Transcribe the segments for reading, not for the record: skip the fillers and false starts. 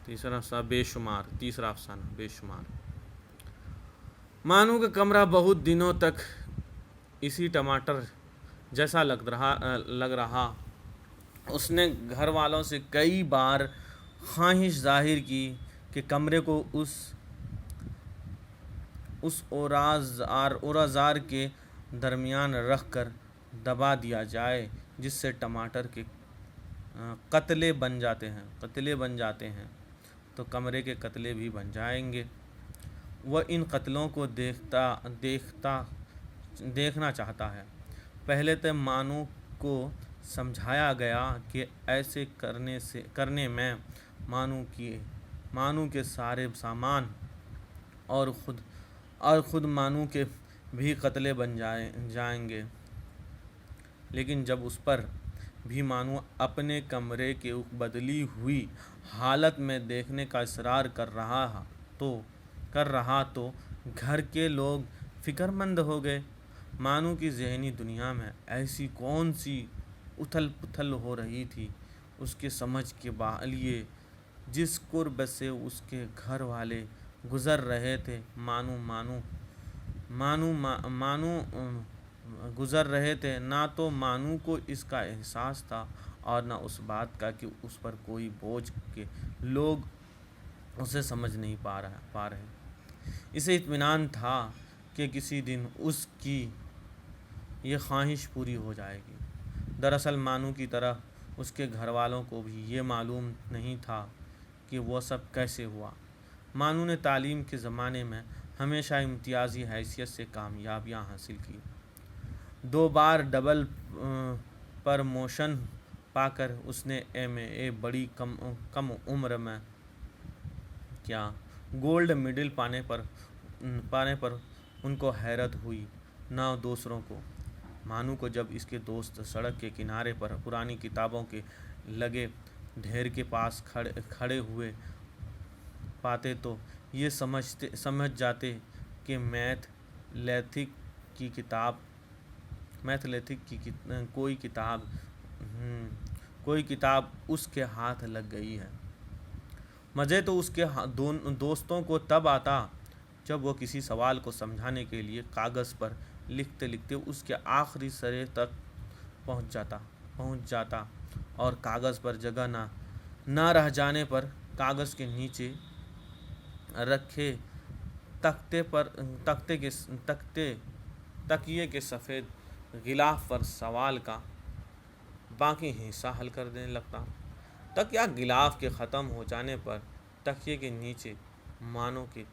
تیسرا افسانہ بے شمار. تیسرا افسانہ بے شمار. مانو کا کمرہ بہت دنوں تک اسی ٹماٹر جیسا لگ رہا. اس نے گھر والوں سے کئی بار خواہش ظاہر کی کہ کمرے کو اس اوزار کے درمیان رکھ کر دبا دیا جائے جس سے ٹماٹر کے قطلے بن جاتے ہیں تو کمرے کے قطلے بھی بن جائیں گے. وہ ان قتلوں کو دیکھنا چاہتا ہے. پہلے تو مانو کو سمجھایا گیا کہ ایسے کرنے میں مانو کے سارے سامان اور خود مانو کے بھی قتلے بن جائیں گے. لیکن جب اس پر بھی مانو اپنے کمرے کے بدلی ہوئی حالت میں دیکھنے کا اصرار کر رہا تو گھر کے لوگ فکر مند ہو گئے. مانو کی ذہنی دنیا میں ایسی کون سی اتھل پتھل ہو رہی تھی. اس کے سمجھ کے لیے جس قرب سے اس کے گھر والے گزر رہے تھے گزر رہے تھے نہ تو مانو کو اس کا احساس تھا اور نہ اس بات کا کہ اس پر کوئی بوجھ کے لوگ اسے سمجھ نہیں پا رہے. اسے اطمینان تھا کہ کسی دن اس کی یہ خواہش پوری ہو جائے گی. دراصل مانو کی طرح اس کے گھر والوں کو بھی یہ معلوم نہیں تھا کہ وہ سب کیسے ہوا. مانو نے تعلیم کے زمانے میں ہمیشہ امتیازی حیثیت سے کامیابیاں حاصل کی. 2 بار ڈبل پرموشن پا کر اس نے ایم بڑی کم عمر میں کیا. گولڈ میڈل پانے پر ان کو حیرت ہوئی نہ دوسروں کو. مانو کو جب اس کے دوست سڑک کے کنارے پر پرانی کتابوں کے لگے ڈھیر کے پاس کھڑے ہوئے پاتے تو یہ سمجھ جاتے کہ میتھ لیتھک کی کوئی کتاب اس کے ہاتھ لگ گئی ہے. مزے تو اس کے دوستوں کو تب آتا جب وہ کسی سوال کو سمجھانے کے لیے کاغذ پر لکھتے اس کے آخری سرے تک پہنچ جاتا اور کاغذ پر جگہ نہ رہ جانے پر کاغذ کے نیچے رکھے تکیے کے سفید غلاف پر سوال کا باقی حصہ حل کر دینے لگتا. تکیہ غلاف کے ختم ہو جانے پر تکیے کے نیچے مانو کے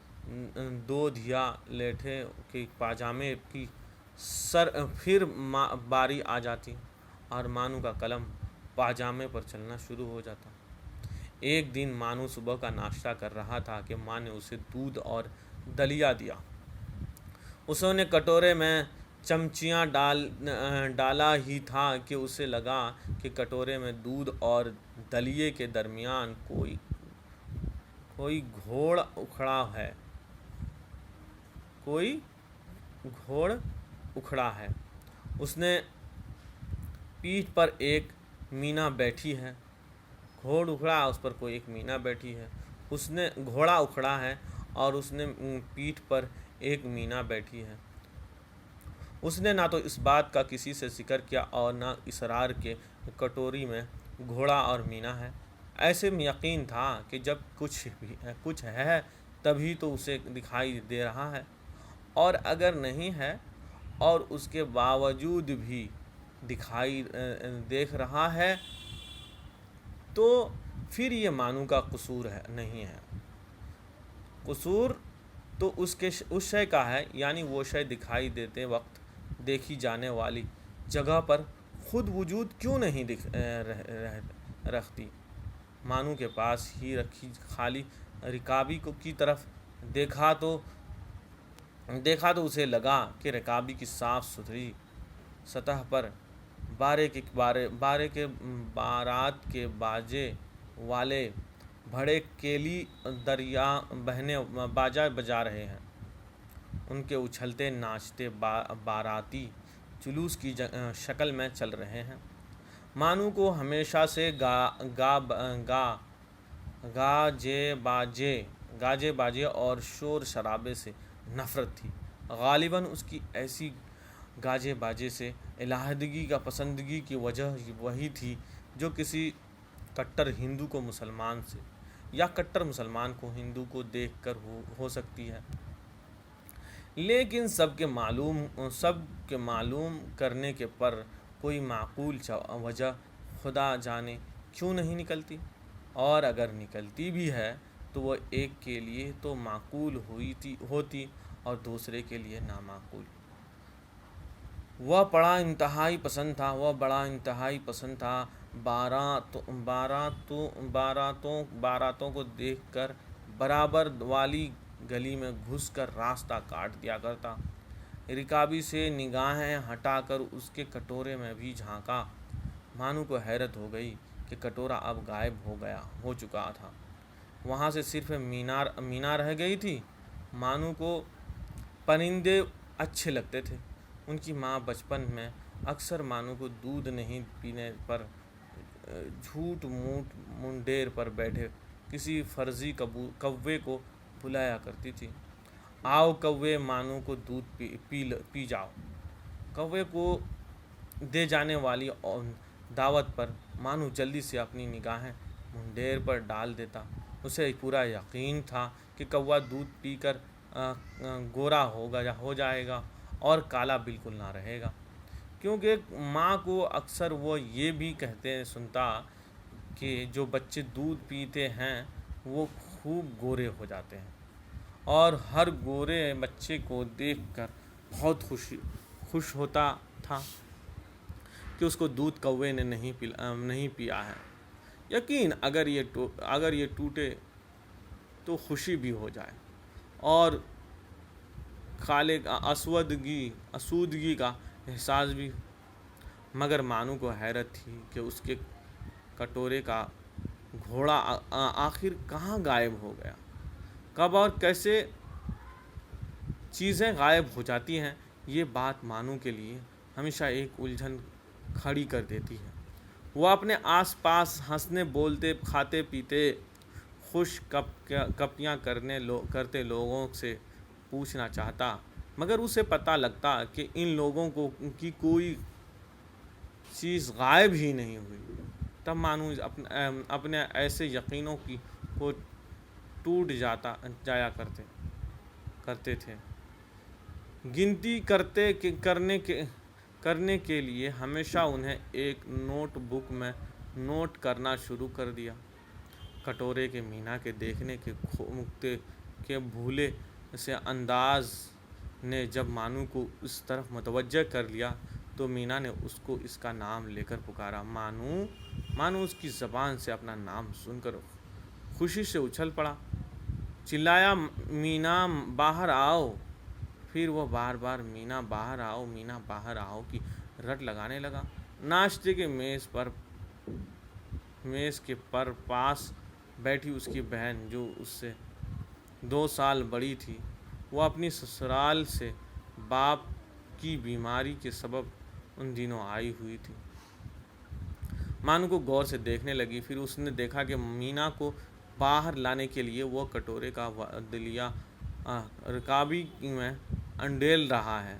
2 دھیا لیٹھے کے پاجامے کی پھر باری آ جاتی اور مانو کا قلم پاجامے پر چلنا شروع ہو جاتا. ایک دن مانو صبح کا ناشتہ کر رہا تھا کہ ماں نے اسے دودھ اور دلیا دیا. اس نے کٹورے میں چمچیاں ڈالا ہی تھا کہ اسے لگا کہ کٹورے میں دودھ اور دلیے کے درمیان کوئی گھوڑ اکھڑا ہے. اس نے پیٹھ پر ایک مینا بیٹھی ہے. گھوڑا اکھڑا ہے اور اس نے پیٹھ پر ایک مینا بیٹھی ہے. اس نے نہ تو اس بات کا کسی سے ذکر کیا اور نہ اصرار کہ کٹوری میں گھوڑا اور مینا ہے. ایسے میں یقین تھا کہ جب کچھ ہے تبھی تو اسے دکھائی دے رہا ہے اور اگر نہیں ہے اور اس کے باوجود بھی دیکھ رہا ہے تو پھر یہ مانو کا قصور نہیں ہے. قصور تو اس شے کا ہے، یعنی وہ شے دکھائی دیتے وقت دیکھی جانے والی جگہ پر خود وجود کیوں نہیں رکھتی. مانو کے پاس ہی رکھی خالی رکابی کی طرف دیکھا تو اسے لگا کہ رکابی کی صاف ستھری سطح پر بارے کے بارات کے باجے والے بڑے کیلی باجا بجا رہے ہیں. ان کے اچھلتے ناچتے باراتی جلوس کی شکل میں چل رہے ہیں. مانو کو ہمیشہ سے گاجے باجے اور شور شرابے سے نفرت تھی۔ غالباً اس کی ایسی گاجے باجے سے علیحدگی کا پسندگی کی وجہ وہی تھی جو کسی کٹر ہندو کو مسلمان سے یا کٹر مسلمان کو ہندو کو دیکھ کر ہو سکتی ہے، لیکن سب کے معلوم کرنے کے پر کوئی معقول وجہ خدا جانے کیوں نہیں نکلتی، اور اگر نکلتی بھی ہے تو وہ ایک کے لیے تو معقول ہوتی اور دوسرے کے لیے نامعقول۔ وہ بڑا انتہائی پسند تھا باراتوں کو دیکھ کر برابر والی گلی میں گھس کر راستہ کاٹ دیا کرتا۔ رکابی سے نگاہیں ہٹا کر اس کے کٹورے میں بھی جھانکا۔ مانو کو حیرت ہو گئی کہ کٹورا اب غائب ہو چکا تھا، وہاں سے صرف مینا رہ گئی تھی۔ مانو کو پرندے اچھے لگتے تھے۔ ان کی ماں بچپن میں اکثر مانو کو دودھ نہیں پینے پر جھوٹ موٹ منڈیر پر بیٹھے کسی فرضی کوے کو بلایا کرتی تھی، آؤ کوے مانو کو دودھ پی جاؤ۔ کوے کو دے جانے والی دعوت پر مانو جلدی سے اپنی نگاہیں منڈیر پر ڈال دیتا۔ اسے پورا یقین تھا کہ کوا دودھ پی کر گورا ہو جائے گا اور کالا بالکل نہ رہے گا، کیونکہ ماں کو اکثر وہ یہ بھی کہتے سنتا کہ جو بچے دودھ پیتے ہیں وہ خوب گورے ہو جاتے ہیں، اور ہر گورے بچے کو دیکھ کر بہت خوش ہوتا تھا کہ اس کو دودھ کوے نے نہیں پیا ہے۔ یقین اگر یہ ٹوٹے تو خوشی بھی ہو جائے اور کالے اسودگی کا احساس بھی، مگر مانو کو حیرت تھی کہ اس کے کٹورے کا گھوڑا آخر کہاں غائب ہو گیا۔ کب اور کیسے چیزیں غائب ہو جاتی ہیں، یہ بات مانو کے لیے ہمیشہ ایک الجھن کھڑی کر دیتی ہے۔ وہ اپنے آس پاس ہنسنے بولتے کھاتے پیتے خوش گپیاں کرتے لوگوں سے پوچھنا چاہتا، مگر اسے پتہ لگتا کہ ان لوگوں کی کوئی چیز غائب ہی نہیں ہوئی۔ تب مانو اپنے ایسے یقینوں کو ٹوٹ جایا کرتے تھے۔ گنتی کرنے کے لیے ہمیشہ انہیں ایک نوٹ بک میں نوٹ کرنا شروع کر دیا۔ کٹورے کے مینا کے دیکھنے کے بھولے سے انداز نے جب مانو کو اس طرف متوجہ کر لیا تو مینا نے اس کو اس کا نام لے کر پکارا۔ مانو اس کی زبان سے اپنا نام سن کر خوشی سے اچھل پڑا، چلایا، مینا باہر آؤ۔ پھر وہ بار بار مینا باہر آؤ، مینا باہر آؤ کی رٹ لگانے لگا۔ ناشتے کے میز کے پاس بیٹھی اس کی بہن جو اس سے 2 سال بڑی تھی، وہ اپنی سسرال سے باپ کی بیماری کے سبب ان دنوں آئی ہوئی تھی۔ مانو کو غور سے دیکھنے لگی، پھر اس نے دیکھا کہ مینا کو باہر لانے کے لیے وہ کٹورے کا دلیا رکابی میں انڈیل رہا ہے۔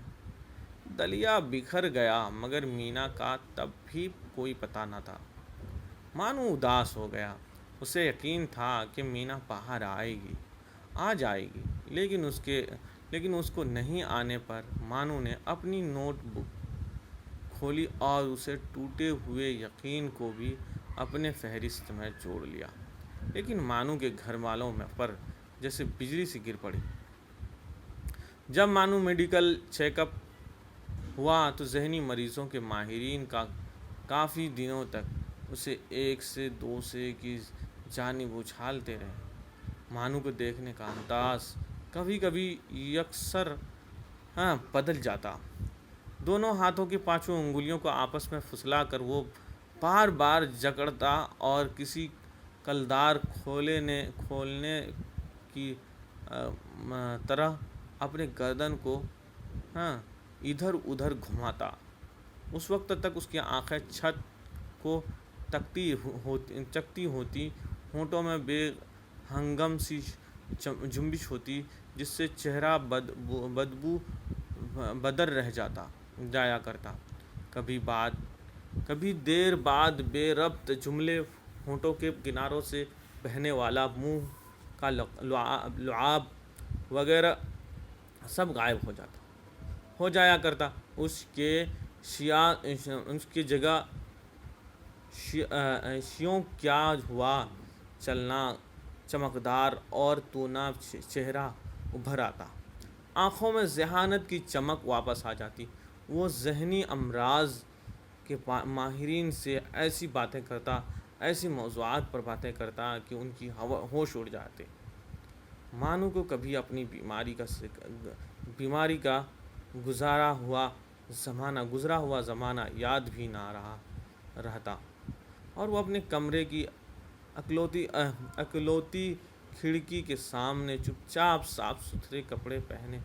دلیا بکھر گیا مگر مینا کا تب بھی کوئی پتہ نہ تھا۔ مانو اداس ہو گیا۔ اسے یقین تھا کہ مینا باہر آ جائے گی، لیکن اس کو نہیں آنے پر مانو نے اپنی نوٹ بک کھولی اور اسے ٹوٹے ہوئے یقین کو بھی اپنے فہرست میں جوڑ لیا۔ لیکن مانو کے گھر والوں پر جیسے بجلی سی گر پڑی۔ جب مانو میڈیکل چیک اپ ہوا تو ذہنی مریضوں کے ماہرین کافی دنوں تک اسے ایک سے دوسرے کی جانب اچھالتے رہے۔ مانو کو دیکھنے کا انداز کبھی کبھی یکسر بدل جاتا۔ دونوں ہاتھوں کی 5 انگلیوں کو آپس میں پھسلا کر وہ بار بار جکڑتا اور کسی کلدار کھولنے کی طرح اپنے گردن کو ادھر ادھر گھماتا۔ اس وقت تک اس کی آنکھیں چھت کو تکتی ہوتی ہونٹوں میں بے ہنگم سی جنبش ہوتی جس سے چہرہ بدبو بدر رہ جایا کرتا. کبھی دیر بعد بے ربط جملے ہونٹوں کے کناروں سے بہنے والا منہ کا لعاب وغیرہ سب غائب ہو جایا کرتا. اس کے جگہ شیوں کیا ہوا چلنا چمکدار اور توناب چہرہ ابھر آتا. آنکھوں میں ذہانت کی چمک واپس آ جاتی. وہ ذہنی امراض کے ماہرین سے ایسی باتیں کرتا، ایسی موضوعات پر باتیں کرتا کہ ان کی ہوش اڑ جاتے. مانو کو کبھی اپنی بیماری کا گزرا ہوا زمانہ یاد بھی نہ رہتا، اور وہ اپنے کمرے کی اکلوتی کھڑکی کے سامنے چپ چاپ صاف ستھرے کپڑے پہنے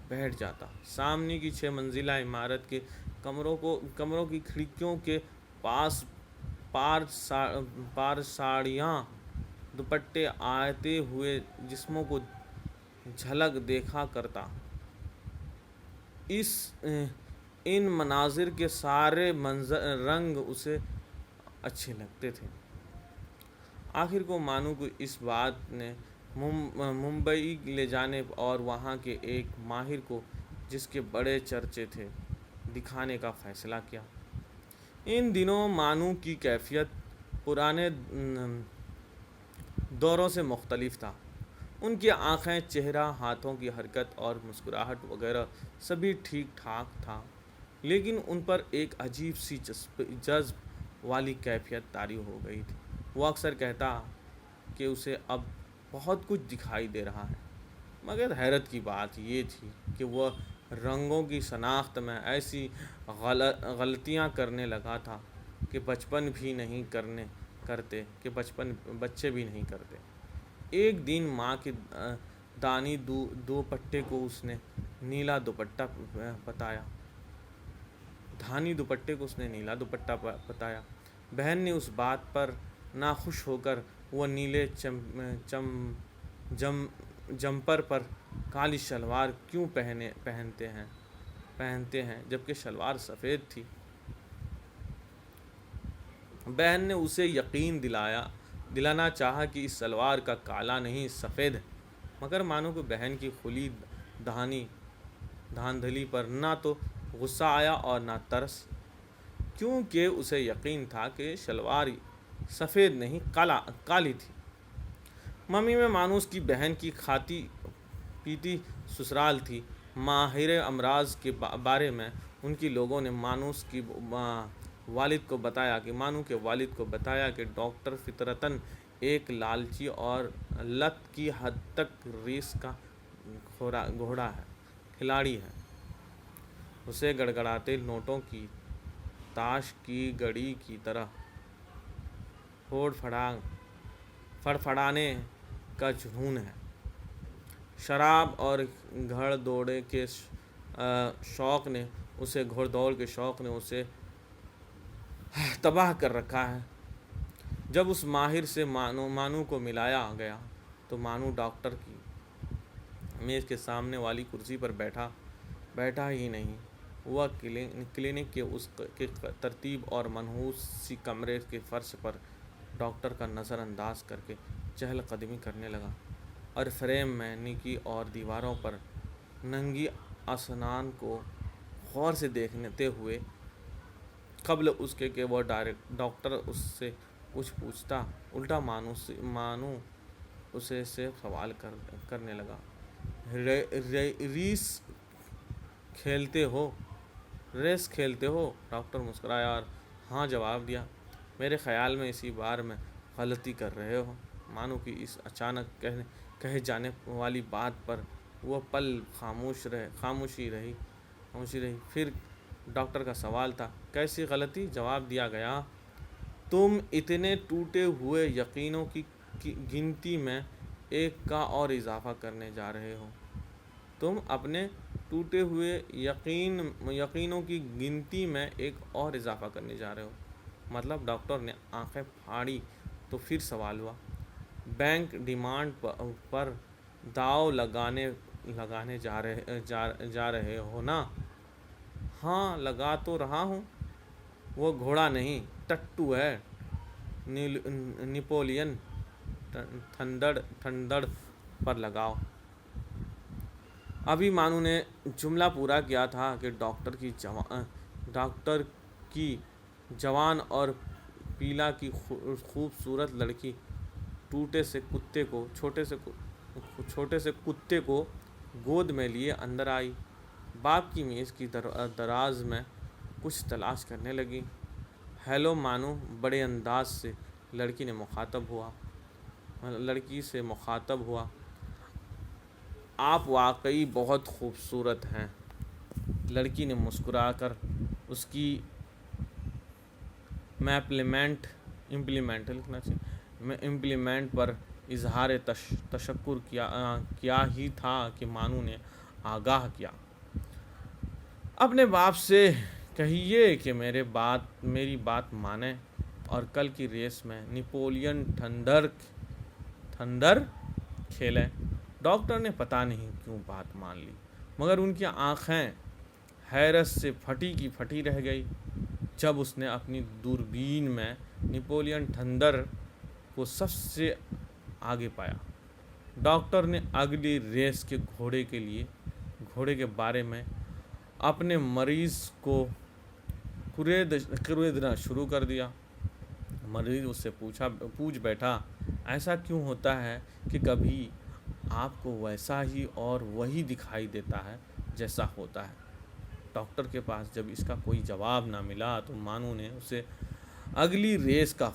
بیٹھ جاتا. سامنے کی 6 منزلہ عمارت کے کمروں کی کھڑکیوں کے پاس پار ساڑیاں دوپٹے آتے ہوئے جسموں کو جھلک دیکھا کرتا. ان مناظر کے سارے رنگ اسے اچھے لگتے تھے. آخر کو مانو کو اس بات نے ممبئی لے جانے اور وہاں کے ایک ماہر کو، جس کے بڑے چرچے تھے، دکھانے کا فیصلہ کیا. ان دنوں مانو کی کیفیت پرانے دوروں سے مختلف تھا. ان کی آنکھیں، چہرہ، ہاتھوں کی حرکت اور مسکراہٹ وغیرہ سبھی ٹھیک ٹھاک تھا، لیکن ان پر ایک عجیب سی جذب والی کیفیت طاری ہو گئی تھی. وہ اکثر کہتا کہ اسے اب بہت کچھ دکھائی دے رہا ہے، مگر حیرت کی بات یہ تھی کہ وہ رنگوں کی شناخت میں ایسی غلطیاں کرنے لگا تھا کہ بچے بھی نہیں کرتے. ایک دن ماں کے دانی دوپٹے کو اس نے نیلا دوپٹہ بتایا. بہن نے اس بات پر ناخوش ہو کر وہ نیلے جمپر پر کالی شلوار کیوں پہنتے ہیں جبکہ شلوار سفید تھی. بہن نے اسے یقین دلانا چاہا کہ اس شلوار کا کالا نہیں سفید ہے، مگر مانو کو بہن کی کھلی دھاندلی پر نہ تو غصہ آیا اور نہ ترس، کیونکہ اسے یقین تھا کہ شلوار سفید نہیں کالی تھی. ممی میں مانوس کی بہن کی کھاتی پیتی سسرال تھی. ماہر امراض کے بارے میں ان کی لوگوں نے مانو کے والد کو بتایا کہ ڈاکٹر فطرتاً ایک لالچی اور لت کی حد تک ریس کا کھلاڑی ہے. اسے گڑگڑاتے نوٹوں کی تاش کی گھڑی کی طرح فڑفڑانے کا جنون ہے. شراب اور گھڑ دوڑ کے شوق نے اسے تباہ کر رکھا ہے. جب اس ماہر سے مانو کو ملایا گیا تو مانو ڈاکٹر کی میز کے سامنے والی کرسی پر بیٹھا ہی نہیں. وہ کلینک کے ترتیب اور منحوس سی کمرے کے فرش پر ڈاکٹر کا نظر انداز کر کے چہل قدمی کرنے لگا، اور فریم میں نکی اور دیواروں پر ننگی اسنان کو غور سے دیکھتے ہوئے. قبل اس کے کہ وہ ڈاکٹر اس سے کچھ پوچھتا، الٹا مانو اسے سے سوال کرنے لگا. ریس کھیلتے ہو؟ ڈاکٹر مسکرایا اور ہاں جواب دیا. میرے خیال میں اسی بار میں غلطی کر رہے ہو. مانو کی اس اچانک کہے جانے والی بات پر وہ پل خاموشی رہی. پھر ڈاکٹر کا سوال تھا، کیسی غلطی؟ جواب دیا گیا، تم اتنے ٹوٹے ہوئے یقینوں کی گنتی میں ایک کا اور اضافہ کرنے جا رہے ہو. تم اپنے ٹوٹے ہوئے یقینوں کی گنتی میں ایک اور اضافہ کرنے جا رہے ہو؟ مطلب؟ ڈاکٹر نے آنکھیں پھاڑی تو پھر سوال ہوا. بینک ڈیمانڈ پر داؤ لگانے جا رہے ہو نا؟ ہاں لگا تو رہا ہوں۔ وہ گھوڑا نہیں ٹٹو ہے، نیپولین تھنڈر پر لگاؤ۔ ابھی مانو نے جملہ پورا کیا تھا کہ ڈاکٹر کی جوان اور پیلا کی خوبصورت لڑکی چھوٹے سے کتے کو گود میں لیے اندر آئی۔ باپ کی میز کی دراز میں کچھ تلاش کرنے لگی۔ ہیلو مانو، بڑے انداز سے لڑکی سے مخاطب ہوا۔ آپ واقعی بہت خوبصورت ہیں۔ لڑکی نے مسکرا کر اس کی امپلیمنٹ پر اظہار تشکر کیا ہی تھا کہ مانو نے آگاہ کیا۔ اپنے باپ سے کہیے کہ میری بات مانے اور کل کی ریس میں نیپولین تھنڈر کھیلیں۔ ڈاکٹر نے پتہ نہیں کیوں بات مان لی، مگر ان کی آنکھیں حیرت سے پھٹی کی پھٹی رہ گئی جب اس نے اپنی دوربین میں نیپولین تھنڈر کو سب سے آگے پایا۔ ڈاکٹر نے اگلی ریس کے گھوڑے کے بارے میں اپنے مریض کو کریدنا شروع کر دیا۔ مریض اس سے پوچھ بیٹھا، ایسا کیوں ہوتا ہے کہ کبھی آپ کو ویسا ہی اور وہی دکھائی دیتا ہے جیسا ہوتا ہے؟ ڈاکٹر کے پاس جب اس کا کوئی جواب نہ ملا تو مانو نے اسے اگلی ریس کا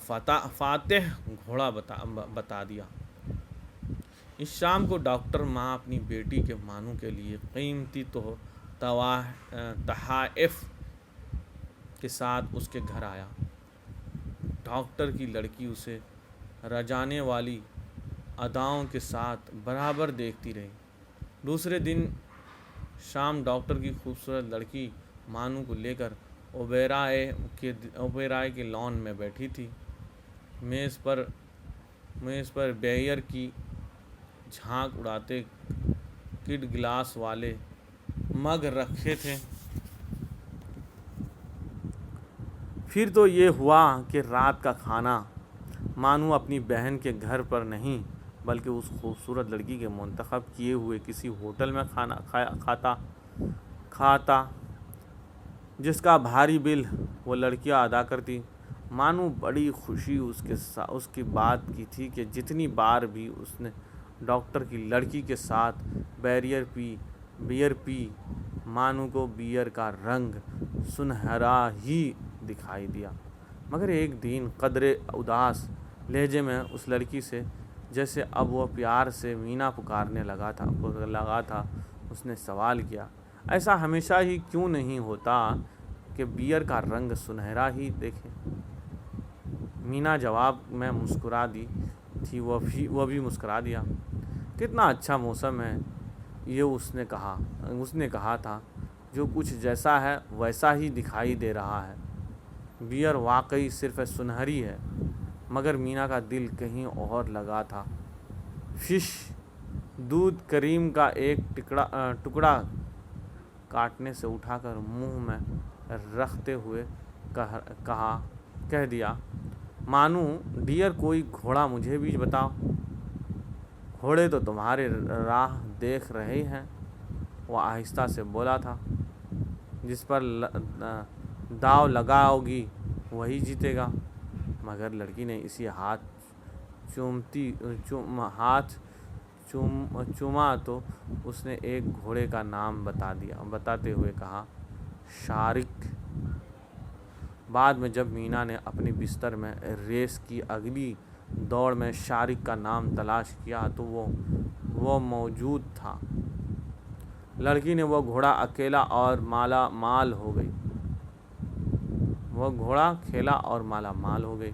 فاتح گھوڑا بتا دیا۔ اس شام کو ڈاکٹر ماں اپنی بیٹی کے مانو کے لیے قیمتی تحائف کے ساتھ اس کے گھر آیا۔ ڈاکٹر کی لڑکی اسے رجانے والی اداؤں کے ساتھ برابر دیکھتی رہی۔ دوسرے دن شام ڈاکٹر کی خوبصورت لڑکی مانو کو لے کر اوبرائے کے لان میں بیٹھی تھی۔ میز پر بیئر کی جھانک اڑاتے کڈ گلاس والے مگ رکھے تھے۔ پھر تو یہ ہوا کہ رات کا کھانا مانو اپنی بہن کے گھر پر نہیں بلکہ اس خوبصورت لڑکی کے منتخب کیے ہوئے کسی ہوٹل میں کھاتا جس کا بھاری بل وہ لڑکیاں ادا کرتی۔ مانو بڑی خوشی اس کی بات کی تھی کہ جتنی بار بھی اس نے ڈاکٹر کی لڑکی کے ساتھ بیئر پی، مانو کو بیئر کا رنگ سنہرا ہی دکھائی دیا۔ مگر ایک دن قدرے اداس لہجے میں اس لڑکی سے، جیسے اب وہ پیار سے مینا پکارنے لگا تھا، اس نے سوال کیا، ایسا ہمیشہ ہی کیوں نہیں ہوتا کہ بیئر کا رنگ سنہرا ہی دکھے؟ مینا جواب میں مسکرا دی تھی، وہ بھی مسکرا دیا۔ کتنا اچھا موسم ہے یہ، اس نے کہا تھا، جو کچھ جیسا ہے ویسا ہی دکھائی دے رہا ہے۔ بیئر واقعی صرف سنہری ہے، مگر مینا کا دل کہیں اور لگا تھا۔ فش دودھ کریم کا ایک ٹکڑا کانٹے سے اٹھا کر منہ میں رکھتے ہوئے کہہ دیا، مانو ڈیئر کوئی گھوڑا مجھے بھی بتاؤ۔ گھوڑے تو تمہارے راہ دیکھ رہے ہیں، وہ آہستہ سے بولا تھا، جس پر داؤ لگاؤ گی وہی جیتے گا۔ مگر لڑکی نے اسی ہاتھ چوما تو اس نے ایک گھوڑے کا نام بتاتے ہوئے کہا، شارک۔ بعد میں جب مینا نے اپنے بستر میں ریس کی اگلی دوڑ میں شارک کا نام تلاش کیا تو وہ موجود تھا۔ لڑکی نے وہ گھوڑا کھیلا اور مالا مال ہو گئی۔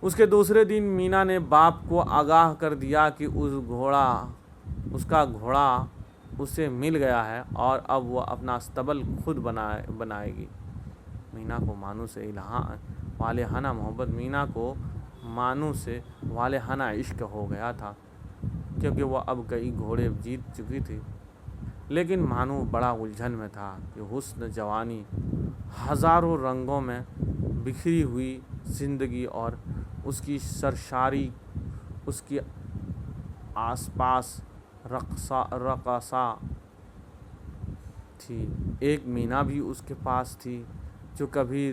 اس کے دوسرے دن مینا نے باپ کو آگاہ کر دیا کہ اس کا گھوڑا اسے مل گیا ہے اور اب وہ اپنا اسطبل خود بنائے گی۔ مینا کو مانو سے والہانہ محبت۔ مینا کو مانو سے والہانہ عشق ہو گیا تھا، کیونکہ وہ اب کئی گھوڑے جیت چکی تھی۔ لیکن مانو بڑا الجھن میں تھا کہ حسن جوانی، ہزاروں رنگوں میں بکھری ہوئی زندگی اور اس کی سرشاری، اس کے آس پاس رقصا تھی۔ ایک مینا بھی اس کے پاس تھی جو کبھی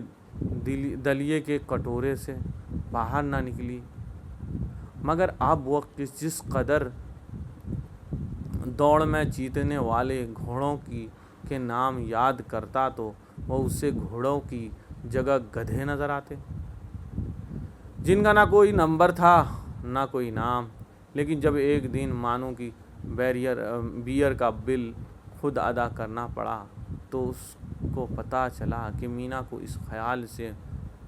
دلیے کے کٹورے سے باہر نہ نکلی، مگر اب وہ جس قدر دوڑ میں جیتنے والے گھوڑوں کے نام یاد کرتا تو وہ اسے گھوڑوں کی جگہ گدھے نظر آتے، جن کا نہ کوئی نمبر تھا نہ کوئی نام۔ لیکن جب ایک دن مانو کی بیئر کا بل خود ادا کرنا پڑا تو اس کو پتہ چلا کہ مینا کو اس خیال سے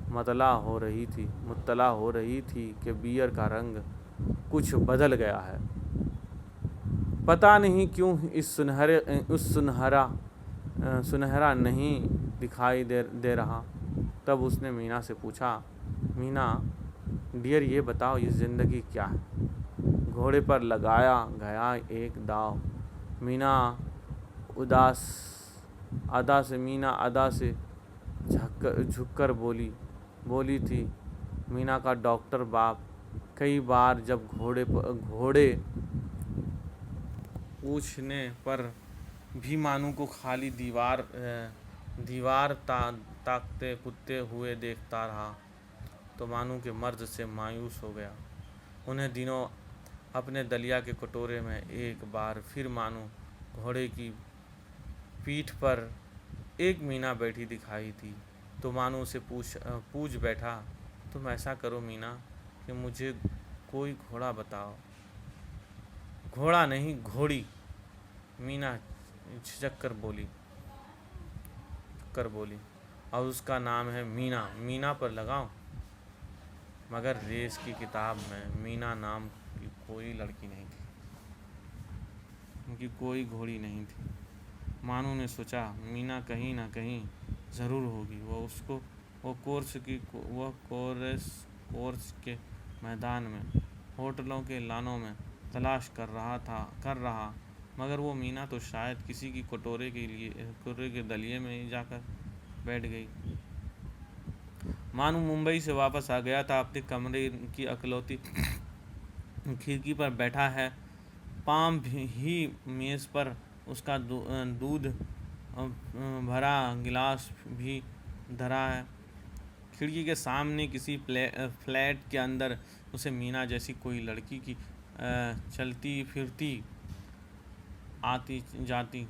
مطلع ہو رہی تھی کہ بیئر کا رنگ کچھ بدل گیا ہے، پتہ نہیں کیوں اس سنہرا نہیں دکھائی دے رہا۔ تب اس نے مینا سے پوچھا، مینا ڈیئر، یہ بتاؤ یہ زندگی کیا ہے؟ گھوڑے پر لگایا گیا ایک داؤ۔ مینا ادا سے جھک کر بولی تھی۔ مینا کا ڈاکٹر باپ کئی بار جب گھوڑے پوچھنے پر بھی مانو کو خالی دیوار تاکتے ہوئے دیکھتا رہا تو مانو کے مرض سے مایوس ہو گیا۔ انہیں دنوں اپنے دلیا کے کٹورے میں ایک بار پھر مانو گھوڑے کی پیٹھ پر ایک مینا بیٹھی دکھائی دی تو مانو اسے پوچھ بیٹھا، تم ایسا کرو مینا کہ مجھے کوئی گھوڑا بتاؤ۔ گھوڑا نہیں، گھوڑی، مینا جھجک کر بولی، اور اس کا نام ہے مینا، مینا پر لگاؤ۔ مگر ریس کی کتاب میں مینا نام کی کوئی لڑکی نہیں تھی، ان کی کوئی گھوڑی نہیں تھی۔ مانو نے سوچا مینا کہیں نہ کہیں ضرور ہوگی۔ وہ کورس کے میدان میں، ہوٹلوں کے لانوں میں تلاش کر رہا، مگر وہ مینا تو شاید کسی کی کٹورے کے دلیے میں ہی جا کر بیٹھ گئی۔ مانو ممبئی سے واپس آ گیا تھا، اپنے کمرے کی اکلوتی کھڑکی پر بیٹھا ہے، پام ہی میز پر اس کا دودھ بھرا گلاس بھی دھرا ہے۔ کھڑکی کے سامنے کسی فلیٹ کے اندر اسے مینا جیسی کوئی لڑکی کی چلتی پھرتی آتی جاتی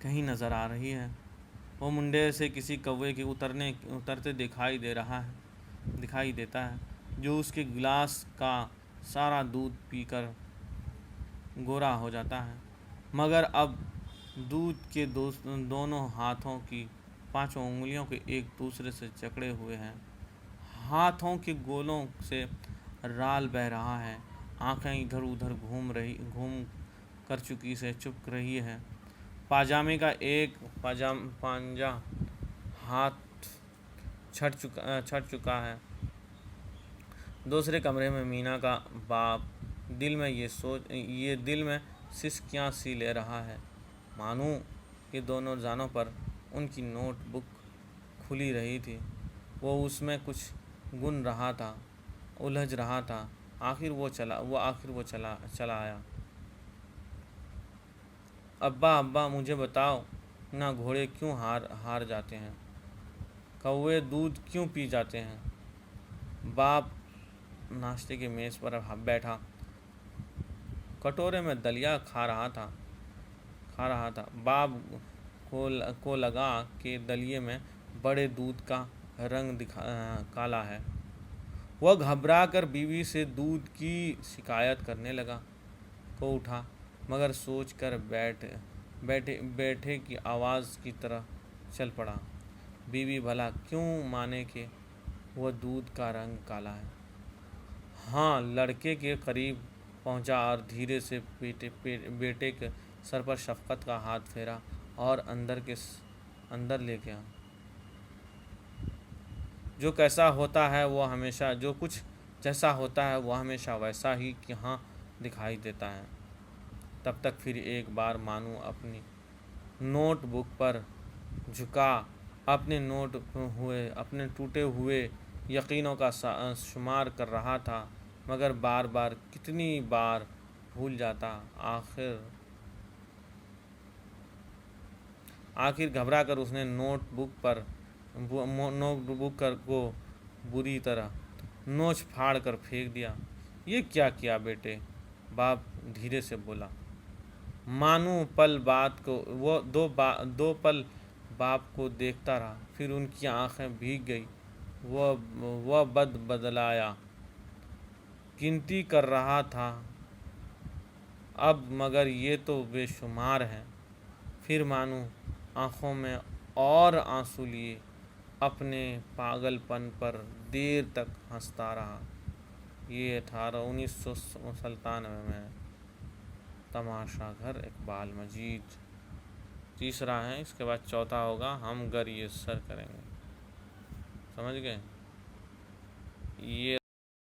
کہیں نظر آ رہی ہے۔ وہ منڈیر سے کسی کوے کے اترتے دکھائی دیتا ہے جو اس کے گلاس کا سارا دودھ پی کر گورا ہو جاتا ہے، مگر اب دودھ کے دونوں ہاتھوں کی 5 انگلیوں کے ایک دوسرے سے جکڑے ہوئے ہیں، ہاتھوں کے گولوں سے رال بہہ رہا ہے، آنکھیں ادھر ادھر گھوم کر چپی سے چپک رہی ہیں، پاجامے کا ایک پنجہ ہاتھ چھٹ چکا ہے۔ دوسرے کمرے میں مینا کا باپ دل میں سسکیاں سی لے رہا ہے۔ مانو کے دونوں جانوں پر ان کی نوٹ بک کھلی رہی تھی، وہ اس میں کچھ گن رہا تھا، الجھ رہا تھا۔ آخر وہ چلا آیا۔ ابا مجھے بتاؤ نا، گھوڑے کیوں ہار جاتے ہیں؟ کوے دودھ کیوں پی جاتے ہیں؟ باپ ناشتے کی میز پر بیٹھا کٹورے میں دلیا کھا رہا تھا۔ باپ کو لگا کہ دلیے میں بڑے دودھ کا رنگ کالا ہے۔ وہ گھبرا کر بیوی سے دودھ کی شکایت کرنے کو اٹھا، مگر سوچ کر بیٹھے کی آواز کی طرح چل پڑا۔ بیوی بھلا کیوں مانے کہ وہ دودھ کا رنگ کالا ہے؟ ہاں، لڑکے کے قریب پہنچا اور دھیرے سے بیٹے کے سر پر شفقت کا ہاتھ پھیرا اور اندر لے گیا۔ جو کیسا ہوتا ہے وہ ہمیشہ جو کچھ جیسا ہوتا ہے وہ ہمیشہ ویسا ہی یہاں دکھائی دیتا ہے۔ تب تک پھر ایک بار مانو اپنی نوٹ بک پر جھکا اپنے ٹوٹے ہوئے یقینوں کا شمار کر رہا تھا، مگر بار بار کتنی بار بھول جاتا۔ آخر گھبرا کر اس نے نوٹ بک کو بری طرح نوچ پھاڑ کر پھینک دیا۔ یہ کیا کیا بیٹے؟ باپ دھیرے سے بولا۔ مانو دو پل باپ کو دیکھتا رہا، پھر ان کی آنکھیں بھیگ گئی۔ وہ بدلایا گنتی کر رہا تھا اب، مگر یہ تو بے شمار ہیں۔ پھر مانو آنکھوں میں اور آنسو لیے اپنے پاگل پن پر دیر تک ہنستا رہا۔ یہ 1997 میں تماشا گھر اقبال مجید۔ تیسرا ہے، اس کے بعد چوتھا ہوگا ہم گر یہ سر کریں گے۔ سمجھ گئے؟ یہ